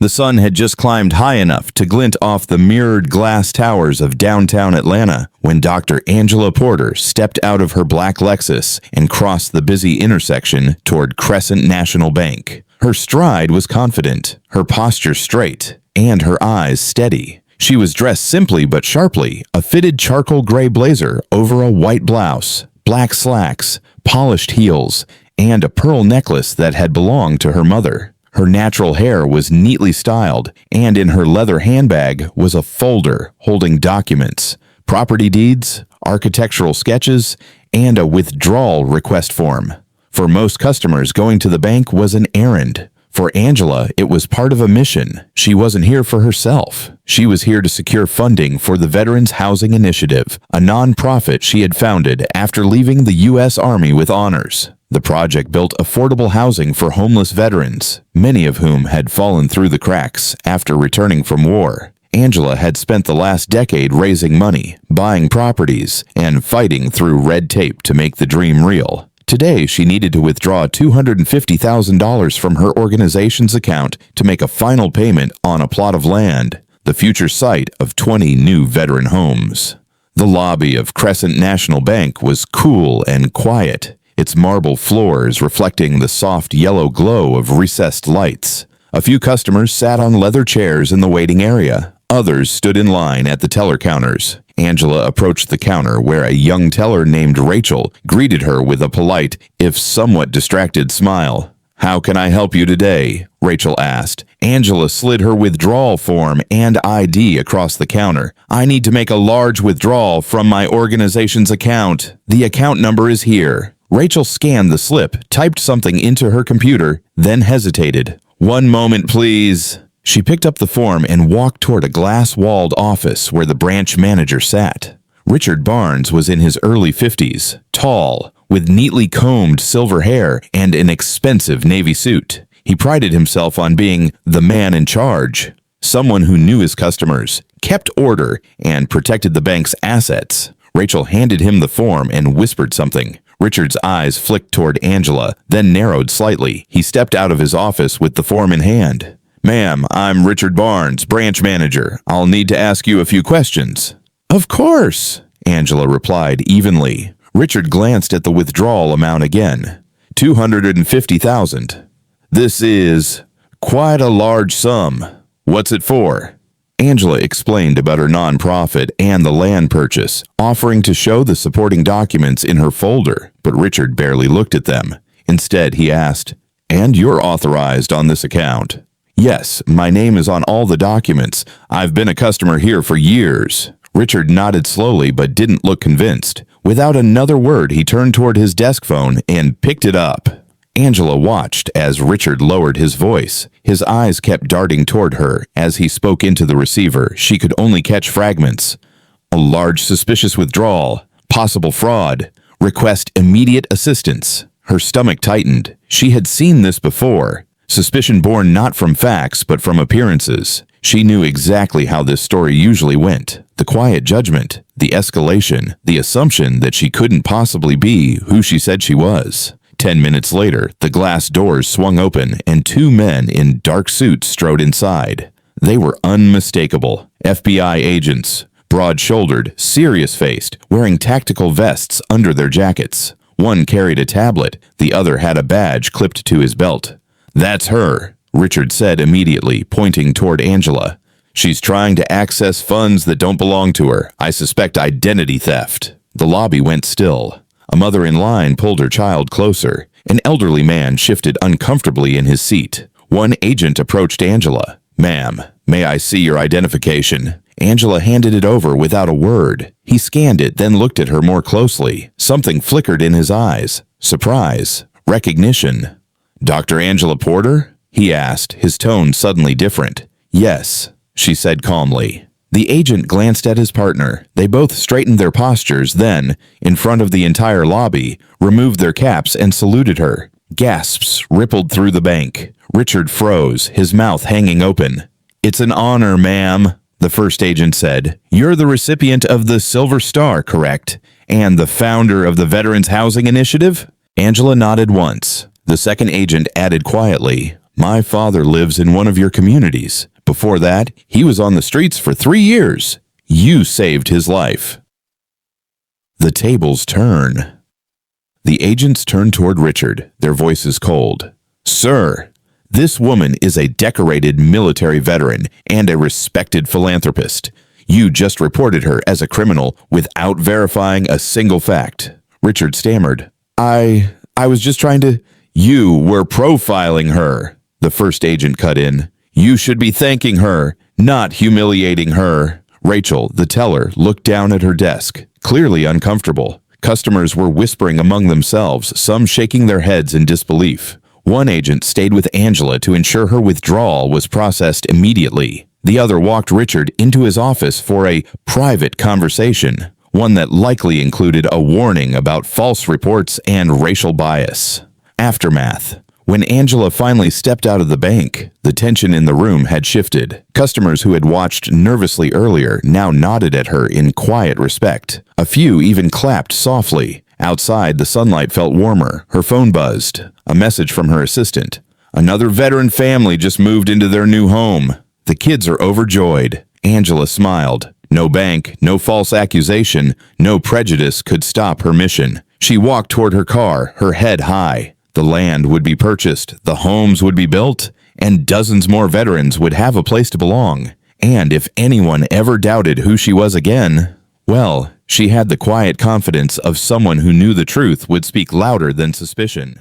The sun had just climbed high enough to glint off the mirrored glass towers of downtown Atlanta when Dr. Angela Porter stepped out of her black Lexus and crossed the busy intersection toward Crescent National Bank. Her stride was confident, her posture straight, and her eyes steady. She was dressed simply but sharply, a fitted charcoal gray blazer over a white blouse, black slacks, polished heels, and a pearl necklace that had belonged to her mother. Her natural hair was neatly styled, and in her leather handbag was a folder holding documents, property deeds, architectural sketches, and a withdrawal request form. For most customers, going to the bank was an errand. For Angela, it was part of a mission. She wasn't here for herself. She was here to secure funding for the Veterans Housing Initiative, a nonprofit she had founded after leaving the U.S. Army with honors. The project built affordable housing for homeless veterans, many of whom had fallen through the cracks after returning from war. Angela had spent the last decade raising money, buying properties, and fighting through red tape to make the dream real. Today, she needed to withdraw $250,000 from her organization's account to make a final payment on a plot of land, the future site of 20 new veteran homes. The lobby of Crescent National Bank was cool and quiet, its marble floors reflecting the soft yellow glow of recessed lights. A few customers sat on leather chairs in the waiting area. Others stood in line at the teller counters. Angela approached the counter where a young teller named Rachel greeted her with a polite, if somewhat distracted smile. "How can I help you today?" Rachel asked. Angela slid her withdrawal form and ID across the counter. "I need to make a large withdrawal from my organization's account. The account number is here." Rachel scanned the slip, typed something into her computer, then hesitated. "1 moment, please." She picked up the form and walked toward a glass-walled office where the branch manager sat. Richard Barnes was in his early 50s, tall, with neatly combed silver hair and an expensive navy suit. He prided himself on being the man in charge, someone who knew his customers, kept order, and protected the bank's assets. Rachel handed him the form and whispered something. Richard's eyes flicked toward Angela, then narrowed slightly. He stepped out of his office with the form in hand. "Ma'am, I'm Richard Barnes, branch manager. I'll need to ask you a few questions." "Of course," Angela replied evenly. Richard glanced at the withdrawal amount again. $250,000. "This is quite a large sum. What's it for?" Angela explained about her nonprofit and the land purchase, offering to show the supporting documents in her folder, but Richard barely looked at them. Instead, he asked, "And you're authorized on this account?" "Yes, my name is on all the documents. I've been a customer here for years." Richard nodded slowly but didn't look convinced. Without another word, he turned toward his desk phone and picked it up. Angela watched as Richard lowered his voice. His eyes kept darting toward her. As he spoke into the receiver, she could only catch fragments. "A large suspicious withdrawal. Possible fraud. Request immediate assistance." Her stomach tightened. She had seen this before. Suspicion born not from facts, but from appearances. She knew exactly how this story usually went. The quiet judgment, the escalation, the assumption that she couldn't possibly be who she said she was. 10 minutes later, the glass doors swung open and 2 men in dark suits strode inside. They were unmistakable. FBI agents, broad-shouldered, serious-faced, wearing tactical vests under their jackets. One carried a tablet, the other had a badge clipped to his belt. "That's her," Richard said immediately, pointing toward Angela. "She's trying to access funds that don't belong to her. I suspect identity theft." The lobby went still. A mother in line pulled her child closer. An elderly man shifted uncomfortably in his seat. One agent approached Angela. "Ma'am, may I see your identification?" Angela handed it over without a word. He scanned it, then looked at her more closely. Something flickered in his eyes. Surprise. Recognition. "Dr. Angela Porter?" he asked, his tone suddenly different. "Yes," she said calmly. The agent glanced at his partner. They both straightened their postures, then, in front of the entire lobby, removed their caps and saluted her. Gasps rippled through the bank. Richard froze, his mouth hanging open. "It's an honor, ma'am," the first agent said. "You're the recipient of the Silver Star, correct? And the founder of the Veterans Housing Initiative?" Angela nodded once. The second agent added quietly, My father lives in one of your communities. Before that, he was on the streets for 3 years. You saved his life." The tables turn. The agents turn toward Richard, their voices cold. "Sir, this woman is a decorated military veteran and a respected philanthropist. You just reported her as a criminal without verifying a single fact." Richard stammered. I was just trying to—" "You were profiling her," the first agent cut in. "You should be thanking her, not humiliating her." Rachel, the teller, looked down at her desk, clearly uncomfortable. Customers were whispering among themselves, some shaking their heads in disbelief. One agent stayed with Angela to ensure her withdrawal was processed immediately. The other walked Richard into his office for a private conversation, one that likely included a warning about false reports and racial bias. Aftermath. When Angela finally stepped out of the bank, the tension in the room had shifted. Customers who had watched nervously earlier now nodded at her in quiet respect. A few even clapped softly. Outside, the sunlight felt warmer. Her phone buzzed. A message from her assistant. "Another veteran family just moved into their new home. The kids are overjoyed." Angela smiled. No bank, no false accusation, no prejudice could stop her mission. She walked toward her car, her head high. The land would be purchased, the homes would be built, and dozens more veterans would have a place to belong. And if anyone ever doubted who she was again, well, she had the quiet confidence of someone who knew the truth would speak louder than suspicion.